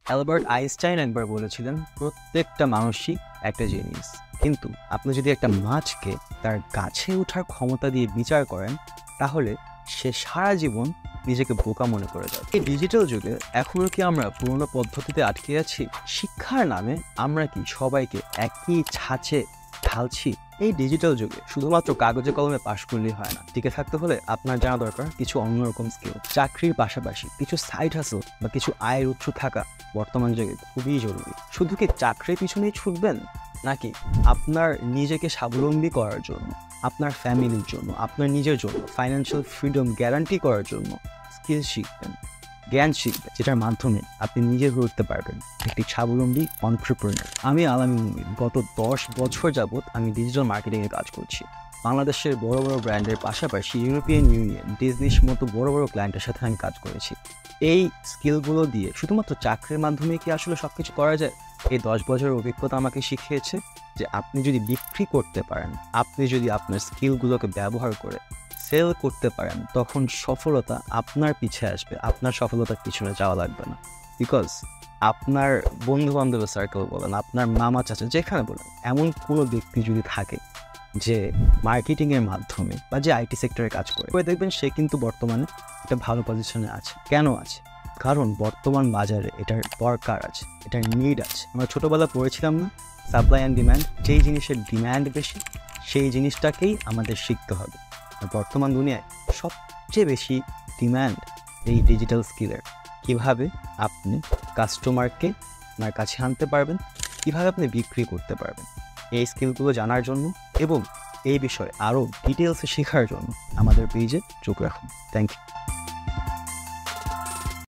Albert Einstein একবার বলেছিলেন, প্রত্যেকটা মানুষই একটা জিনিস, কিন্তু আপনি যদি একটা মাছকে তার গাছে ওঠার ক্ষমতা দিয়ে বিচার করেন, তাহলে সে সারা জীবন নিজেকে বোকা মনে করে যায়। এই ডিজিটাল যুগে এখনও কি আমরা পুরোনো পদ্ধতিতে আটকে আছি? শিক্ষার নামে আমরা কি সবাইকে একই ছাঁচে ঢালছি? এই ডিজিটাল যুগে শুধুমাত্র কাগজে কলমে পাশ করলেই হয় না। টিকে থাকতে হলে আপনার জানা দরকার কিছু অন্যরকম স্কিল। চাকরির পাশাপাশি কিছু সাইড হাসল বা কিছু আয়ের উৎস থাকা বর্তমান যুগে খুবই জরুরি। শুধু কি চাকরির পিছনেই ছুটবেন, নাকি আপনার নিজেকে স্বাবলম্বী করার জন্য, আপনার ফ্যামিলির জন্য, আপনার নিজের জন্য ফাইন্যান্সিয়াল ফ্রিডম গ্যারান্টি করার জন্য স্কিল শিখবেন, জ্ঞান শিখবেন, যেটার মাধ্যমে আপনি নিজে হয়ে উঠতে পারবেন একটি স্বাবলম্বী এন্টারপ্রেনার? আমি আলামিন মুমিন। গত 10 বছর যাবৎ আমি ডিজিটাল মার্কেটিংয়ে কাজ করছি। বাংলাদেশের বড় বড় ব্র্যান্ডের পাশাপাশি ইউরোপিয়ান ইউনিয়ন, ডিজনির মতো বড় বড় ক্লায়েন্টের সাথে আমি কাজ করেছি। এই স্কিলগুলো দিয়ে শুধুমাত্র চাকরির মাধ্যমে কি আসলে সব কিছু করা যায়? এই 10 বছরের অভিজ্ঞতা আমাকে শিখিয়েছে যে আপনি যদি বিক্রি করতে পারেন, আপনি যদি আপনার স্কিলগুলোকে ব্যবহার করে সেল করতে পারেন, তখন সফলতা আপনার পিছে আসবে। আপনার সফলতার পিছনে যাওয়া লাগবে না। বিকজ আপনার বন্ধু বান্ধবের সার্কেল বলেন, আপনার মামা চাচা যেখানে বলেন, এমন কোনো ব্যক্তি যদি থাকে যে মার্কেটিংয়ের মাধ্যমে বা যে আইটি সেক্টরে কাজ করে, দেখবেন সে কিন্তু বর্তমানে একটা ভালো পজিশনে আছে। কেন আছে? কারণ বর্তমান বাজারে এটার দরকার আছে, এটার নিড আছে। আমরা ছোটোবেলা পড়েছিলাম না, সাপ্লাই অ্যান্ড ডিম্যান্ড? যেই জিনিসের ডিম্যান্ড বেশি সেই জিনিসটাকেই আমাদের শিখতে হবে। আর বর্তমান দুনিয়ায় সবচেয়ে বেশি ডিম্যান্ড এই ডিজিটাল স্কিলের। কীভাবে আপনি কাস্টমারকে আপনার কাছে আনতে পারবেন, কীভাবে আপনি বিক্রি করতে পারবেন, এই স্কিলগুলো জানার জন্য এবং এই বিষয়ে আরও ডিটেলসে শেখার জন্য আমাদের পেজে চোখ রাখুন। Thank you.